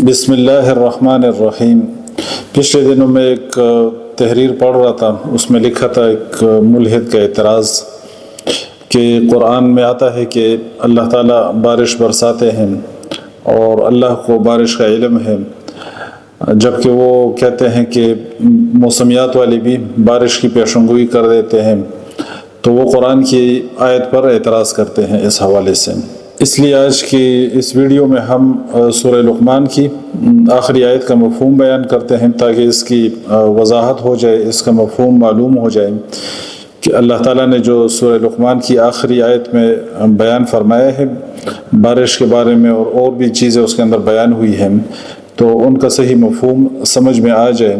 بسم اللہ الرحمن الرحیم۔ پچھلے دنوں میں ایک تحریر پڑھ رہا تھا، اس میں لکھا تھا ایک ملحد کا اعتراض کہ قرآن میں آتا ہے کہ اللہ تعالیٰ بارش برساتے ہیں اور اللہ کو بارش کا علم ہے، جبکہ وہ کہتے ہیں کہ موسمیات والے بھی بارش کی پیشنگوئی کر دیتے ہیں، تو وہ قرآن کی آیت پر اعتراض کرتے ہیں اس حوالے سے۔ اس لیے آج کی اس ویڈیو میں ہم سورہ لقمان کی آخری آیت کا مفہوم بیان کرتے ہیں تاکہ اس کی وضاحت ہو جائے، اس کا مفہوم معلوم ہو جائے کہ اللہ تعالیٰ نے جو سورہ لقمان کی آخری آیت میں بیان فرمایا ہے بارش کے بارے میں اور بھی چیزیں اس کے اندر بیان ہوئی ہیں، تو ان کا صحیح مفہوم سمجھ میں آ جائے۔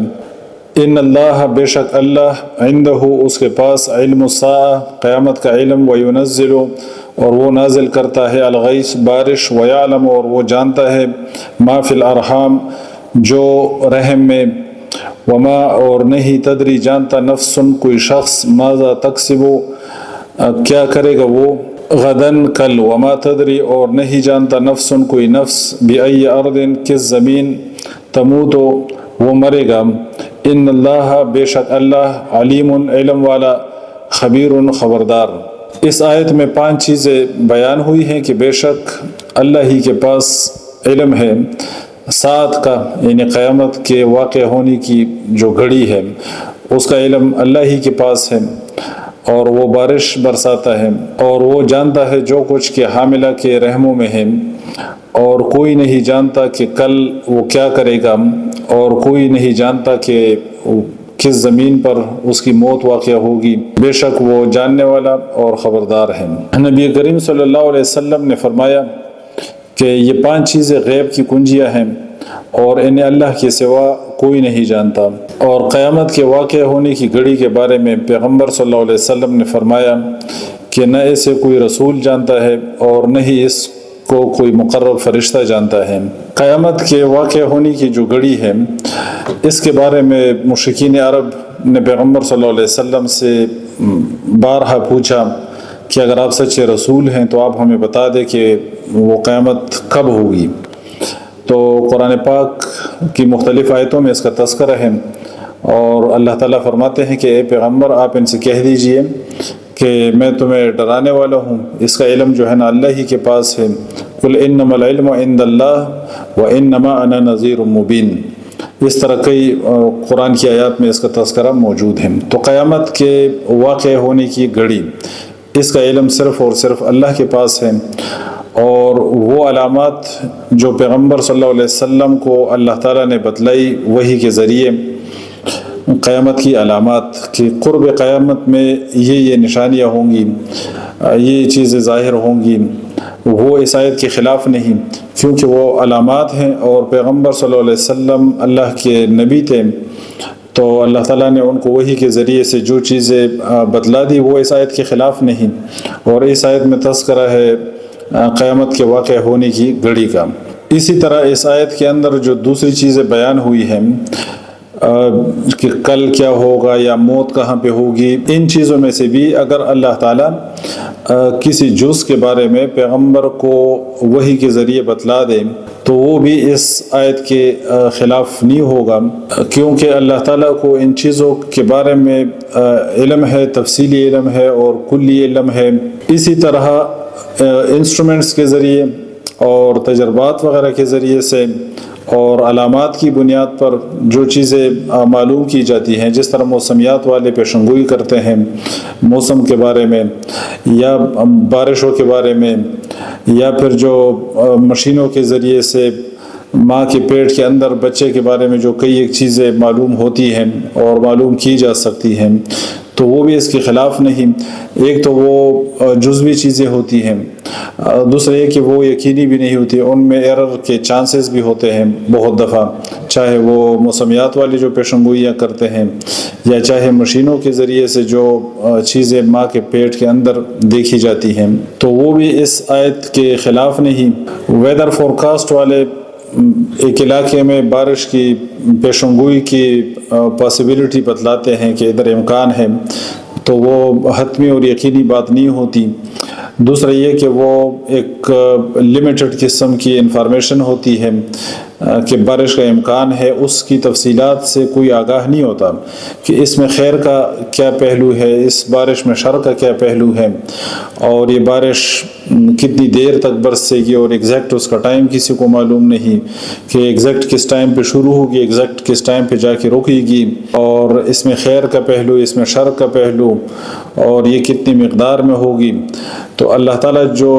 ان اللہ، بے شک اللہ، عندہ، اس کے پاس، علم الساعہ، قیامت کا علم، وینزل، اور وہ نازل کرتا ہے، الغیث، بارش، ویعلم، اور وہ جانتا ہے، ما فی الارحام، جو رحم میں، وما، اور نہیں تدری جانتا، نفس، کوئی شخص، ماذا تکسب، کیا کرے گا وہ، غدن، کل، وما تدری، اور نہیں جانتا، نفس، کوئی نفس، بأی ارض، کس زمین، تموت، وہ مرے گا، ان اللہ، بے شک اللہ، علیم، علم والا، خبیر، خبردار۔ اس آیت میں 5 چیزیں بیان ہوئی ہیں کہ بے شک اللہ ہی کے پاس علم ہے ساعت کا، یعنی قیامت کے واقع ہونے کی جو گھڑی ہے اس کا علم اللہ ہی کے پاس ہے، اور وہ بارش برساتا ہے، اور وہ جانتا ہے جو کچھ کہ حاملہ کے رحموں میں ہے، اور کوئی نہیں جانتا کہ کل وہ کیا کرے گا، اور کوئی نہیں جانتا کہ کس زمین پر اس کی موت واقع ہوگی، بے شک وہ جاننے والا اور خبردار ہے۔ نبی کریم صلی اللہ علیہ وسلم نے فرمایا کہ یہ 5 چیزیں غیب کی کنجیاں ہیں اور انہیں اللہ کے سوا کوئی نہیں جانتا، اور قیامت کے واقع ہونے کی گھڑی کے بارے میں پیغمبر صلی اللہ علیہ وسلم نے فرمایا کہ نہ اسے کوئی رسول جانتا ہے اور نہ ہی اس کو کوئی مقرب فرشتہ جانتا ہے۔ قیامت کے واقع ہونے کی جو گھڑی ہے اس کے بارے میں مشرکین عرب نے پیغمبر صلی اللہ علیہ وسلم سے بارہا پوچھا کہ اگر آپ سچے رسول ہیں تو آپ ہمیں بتا دیں کہ وہ قیامت کب ہوگی۔ تو قرآن پاک کی مختلف آیتوں میں اس کا تذکرہ ہے، اور اللہ تعالیٰ فرماتے ہیں کہ اے پیغمبر، آپ ان سے کہہ دیجئے کہ میں تمہیں ڈرانے والا ہوں، اس کا علم جو ہے نا اللہ ہی کے پاس ہے، قل انما العلم عند اللہ وانما انا نذیر مبین۔ اس طرح کئی قرآن کی آیات میں اس کا تذکرہ موجود ہے۔ تو قیامت کے واقع ہونے کی گھڑی، اس کا علم صرف اور صرف اللہ کے پاس ہے، اور وہ علامات جو پیغمبر صلی اللہ علیہ وسلم کو اللہ تعالیٰ نے بتلائی وحی کے ذریعے، قیامت کی علامات کہ قرب قیامت میں یہ نشانیاں ہوں گی، یہ چیزیں ظاہر ہوں گی، وہ اس آیت کے خلاف نہیں، کیونکہ وہ علامات ہیں اور پیغمبر صلی اللہ علیہ وسلم اللہ کے نبی تھے، تو اللہ تعالیٰ نے ان کو وحی کے ذریعے سے جو چیزیں بتلا دی وہ اس آیت کے خلاف نہیں، اور اس آیت میں تذکرہ ہے قیامت کے واقع ہونے کی گھڑی کا۔ اسی طرح اس آیت کے اندر جو دوسری چیزیں بیان ہوئی ہیں کہ کل کیا ہوگا یا موت کہاں پہ ہوگی، ان چیزوں میں سے بھی اگر اللہ تعالیٰ کسی جز کے بارے میں پیغمبر کو وحی کے ذریعے بتلا دے تو وہ بھی اس آیت کے خلاف نہیں ہوگا، کیونکہ اللہ تعالیٰ کو ان چیزوں کے بارے میں علم ہے، تفصیلی علم ہے اور کلی علم ہے۔ اسی طرح انسٹرومنٹس کے ذریعے اور تجربات وغیرہ کے ذریعے سے اور علامات کی بنیاد پر جو چیزیں معلوم کی جاتی ہیں، جس طرح موسمیات والے پیشنگوئی کرتے ہیں موسم کے بارے میں یا بارشوں کے بارے میں، یا پھر جو مشینوں کے ذریعے سے ماں کے پیٹ کے اندر بچے کے بارے میں جو کئی ایک چیزیں معلوم ہوتی ہیں اور معلوم کی جا سکتی ہیں، تو وہ بھی اس کے خلاف نہیں۔ ایک تو وہ جزوی چیزیں ہوتی ہیں، دوسرا یہ کہ وہ یقینی بھی نہیں ہوتی، ان میں ایرر کے چانسز بھی ہوتے ہیں بہت دفعہ، چاہے وہ موسمیات والی جو پیشنگوئیاں کرتے ہیں یا چاہے مشینوں کے ذریعے سے جو چیزیں ماں کے پیٹ کے اندر دیکھی جاتی ہیں، تو وہ بھی اس آیت کے خلاف نہیں۔ ویدر فورکاسٹ والے ایک علاقے میں بارش کی پیشنگوئی کی پاسبلٹی بتلاتے ہیں کہ ادھر امکان ہے، تو وہ حتمی اور یقینی بات نہیں ہوتی۔ دوسرا یہ کہ وہ ایک لمیٹڈ قسم کی انفارمیشن ہوتی ہے، کہ بارش کا امکان ہے اس کی تفصیلات سے کوئی آگاہ نہیں ہوتا کہ اس میں خیر کا کیا پہلو ہے، اس بارش میں شر کا کیا پہلو ہے، اور یہ بارش کتنی دیر تک برسے گی، اور ایگزیکٹ اس کا ٹائم کسی کو معلوم نہیں کہ ایگزیکٹ کس ٹائم پہ شروع ہوگی، ایگزیکٹ کس ٹائم پہ جا کے رکے گی، اور اس میں خیر کا پہلو، اس میں شر کا پہلو، اور یہ کتنی مقدار میں ہوگی۔ تو اللہ تعالیٰ جو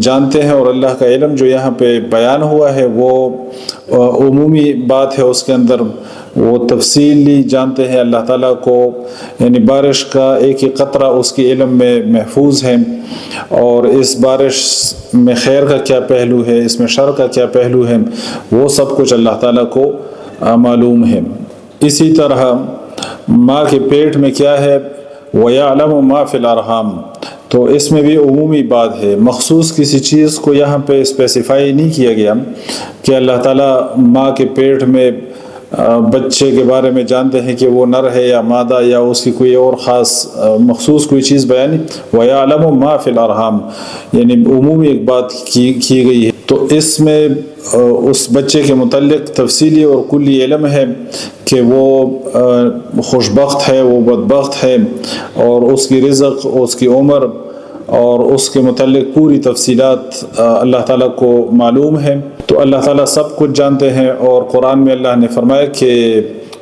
جانتے ہیں، اور اللہ کا علم جو یہاں پہ بیان ہوا ہے وہ عمومی بات ہے، اس کے اندر وہ تفصیلی جانتے ہیں اللہ تعالیٰ کو، یعنی بارش کا ایک ایک قطرہ اس کے علم میں محفوظ ہے، اور اس بارش میں خیر کا کیا پہلو ہے، اس میں شر کا کیا پہلو ہے، وہ سب کچھ اللہ تعالیٰ کو معلوم ہے۔ اسی طرح ماں کے پیٹ میں کیا ہے، وَيَعْلَمُ مَا فِي الْأَرْحَامِ، تو اس میں بھی عمومی بات ہے، مخصوص کسی چیز کو یہاں پہ اسپیسیفائی نہیں کیا گیا کہ اللہ تعالیٰ ماں کے پیٹ میں بچے کے بارے میں جانتے ہیں کہ وہ نر ہے یا مادہ، یا اس کی کوئی اور خاص مخصوص کوئی چیز بیان نہیں۔ وَيَعْلَمُ مَا فِي الْأَرْحَامِ، یعنی عمومی ایک بات کی گئی ہے، تو اس میں اس بچے کے متعلق تفصیلی اور کلی علم ہے کہ وہ خوش بخت ہے، وہ بدبخت ہے، اور اس کی رزق، اس کی عمر اور اس کے متعلق پوری تفصیلات اللہ تعالیٰ کو معلوم ہے۔ تو اللہ تعالیٰ سب کچھ جانتے ہیں، اور قرآن میں اللہ نے فرمایا کہ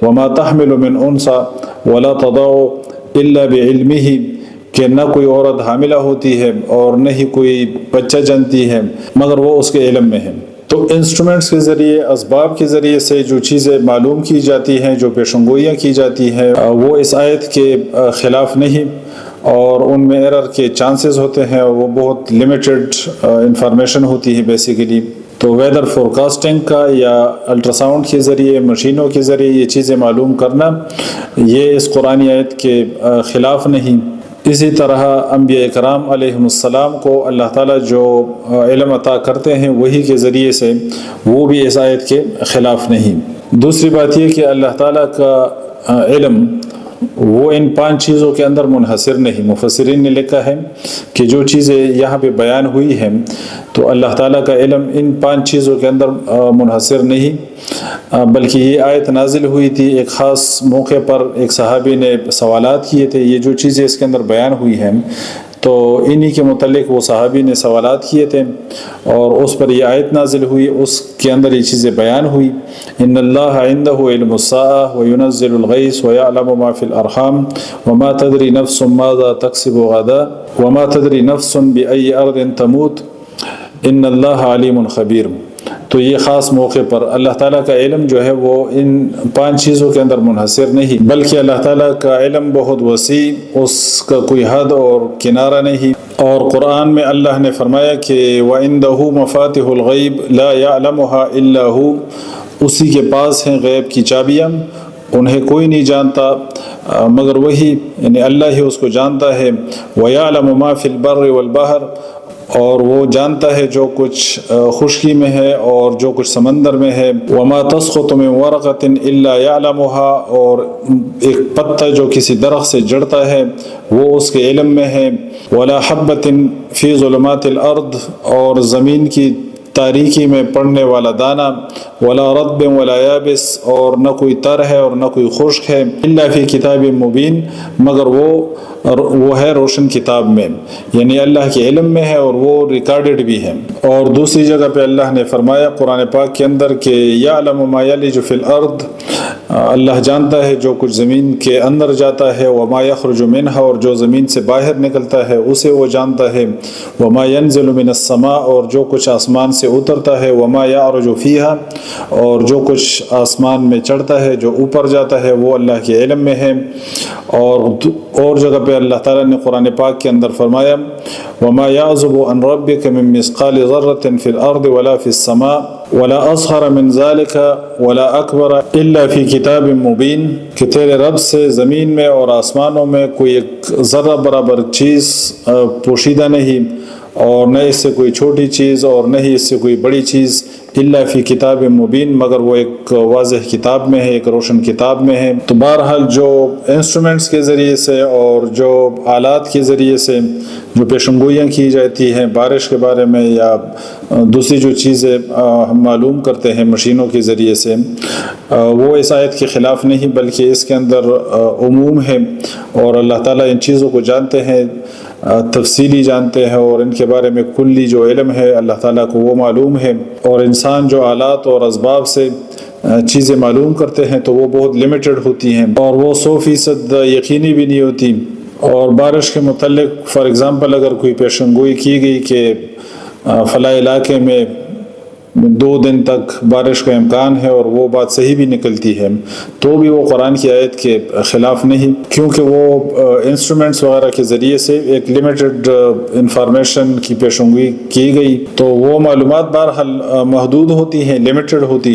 وَمَا تَحْمِلُ مِنْ أُنْثَىٰ وَلَا تَضَعُ إِلَّا بِعِلْمِهِ، کہ نہ کوئی عورت حاملہ ہوتی ہے اور نہ ہی کوئی بچہ جنتی ہے مگر وہ اس کے علم میں ہے۔ تو انسٹرومنٹس کے ذریعے، اسباب کے ذریعے سے جو چیزیں معلوم کی جاتی ہیں، جو پیشنگوئیاں کی جاتی ہیں، وہ اس آیت کے خلاف نہیں، اور ان میں ایرر کے چانسز ہوتے ہیں، وہ بہت لیمیٹڈ انفارمیشن ہوتی ہے بیسیکلی۔ تو ویدر فورکاسٹنگ کا یا الٹراساؤنڈ کے ذریعے، مشینوں کے ذریعے یہ چیزیں معلوم کرنا، یہ اس قرآنی آیت کے خلاف نہیں۔ اسی طرح انبیاء اکرام علیہم السلام کو اللہ تعالیٰ جو علم عطا کرتے ہیں وہی کے ذریعے سے، وہ بھی اس آیت کے خلاف نہیں۔ دوسری بات یہ کہ اللہ تعالیٰ کا علم وہ ان 5 چیزوں کے اندر منحصر نہیں۔ مفسرین نے لکھا ہے کہ جو چیزیں یہاں پہ بیان ہوئی ہیں تو اللہ تعالیٰ کا علم ان 5 چیزوں کے اندر منحصر نہیں، بلکہ یہ آیت نازل ہوئی تھی ایک خاص موقع پر، ایک صحابی نے سوالات کیے تھے، یہ جو چیزیں اس کے اندر بیان ہوئی ہیں تو انہی کے متعلق وہ صحابی نے سوالات کیے تھے، اور اس پر یہ آیت نازل ہوئی، اس کے اندر یہ چیزیں بیان ہوئی۔ ان اللہ عنده علم الساعة وينزل الغيث ويعلم ما في الارحام وما تدري نفس ماذا تكسب غدا وما تدري نفس بأي ارض تموت ان اللہ علیم خبیر۔ تو یہ خاص موقع پر اللہ تعالیٰ کا علم جو ہے وہ ان 5 چیزوں کے اندر منحصر نہیں، بلکہ اللہ تعالیٰ کا علم بہت وسیع، اس کا کوئی حد اور کنارہ نہیں۔ اور قرآن میں اللہ نے فرمایا کہ وَعِندَهُ مَفَاتِحُ الْغَيْبِ لَا يَعْلَمُهَا إِلَّا هُوَ، اسی کے پاس ہیں غیب کی چابیاں، انہیں کوئی نہیں جانتا مگر وہی، یعنی اللہ ہی اس کو جانتا ہے۔ وَيَعْلَمُ مَا فِي الْبَرِّ وَالْبَحْرِ، اور وہ جانتا ہے جو کچھ خشکی میں ہے اور جو کچھ سمندر میں ہے۔ وما تسقط من ورقۃ الا يعلمها، اور ایک پتا جو کسی درخت سے جڑتا ہے وہ اس کے علم میں ہے۔ ولا حبۃ فی ظلمات الارض، اور زمین کی تاریکی میں پڑنے والا دانہ۔ ولا رطب ولا یابس، اور نہ کوئی تر ہے اور نہ کوئی خشک ہے۔ الا فی کتاب مبین، مگر وہ ہے روشن کتاب میں، یعنی اللہ کے علم میں ہے اور وہ ریکارڈڈ بھی ہے۔ اور دوسری جگہ پہ اللہ نے فرمایا قرآن پاک کے اندر کہ یعلم ما یلج فی الارض، اللہ جانتا ہے جو کچھ زمین کے اندر جاتا ہے، وما یخرج منها، اور جو زمین سے باہر نکلتا ہے اسے وہ جانتا ہے، وما ینزل من السماء، اور جو کچھ آسمان سے اترتا ہے، وما یعرج فیہا، اور جو کچھ آسمان میں چڑھتا ہے، جو اوپر جاتا ہے، وہ اللہ کے علم میں ہے۔ اور جگہ پہ اللہ تعالیٰ نے قرآن پاک کے اندر فرمایا وما يعزب عن ربك من مثقال ذرة في الارض ولا في السماء ولا اصغر من ذلك ولا اکبر الا في کتاب مبین، کہ تیرے رب سے زمین میں اور آسمانوں میں کوئی ایک ذرہ برابر چیز پوشیدہ نہیں، اور نہ اس سے کوئی چھوٹی چیز اور نہ ہی اس سے کوئی بڑی چیز، الا فی کتاب مبین، مگر وہ ایک واضح کتاب میں ہے، ایک روشن کتاب میں ہے۔ تو بہرحال جو انسٹرومنٹس کے ذریعے سے اور جو آلات کے ذریعے سے جو پیشن گوئیاں کی جاتی ہیں بارش کے بارے میں یا دوسری جو چیزیں ہم معلوم کرتے ہیں مشینوں کے ذریعے سے، وہ اس آیت کے خلاف نہیں، بلکہ اس کے اندر عموم ہے، اور اللہ تعالیٰ ان چیزوں کو جانتے ہیں، تفصیلی جانتے ہیں، اور ان کے بارے میں کلی جو علم ہے اللہ تعالیٰ کو وہ معلوم ہے۔ اور انسان جو آلات اور اسباب سے چیزیں معلوم کرتے ہیں تو وہ بہت لمیٹڈ ہوتی ہیں، اور وہ 100% یقینی بھی نہیں ہوتی۔ اور بارش کے متعلق فار ایگزامپل اگر کوئی پیشن گوئی کی گئی کہ فلاں علاقے میں 2 دن تک بارش کا امکان ہے اور وہ بات صحیح بھی نکلتی ہے، تو بھی وہ قرآن کی آیت کے خلاف نہیں، کیونکہ وہ انسٹرومنٹس وغیرہ کے ذریعے سے ایک لمیٹڈ انفارمیشن کی پیشن گوئی کی گئی، تو وہ معلومات بہرحال محدود ہوتی ہیں، لمیٹڈ ہوتی ہیں۔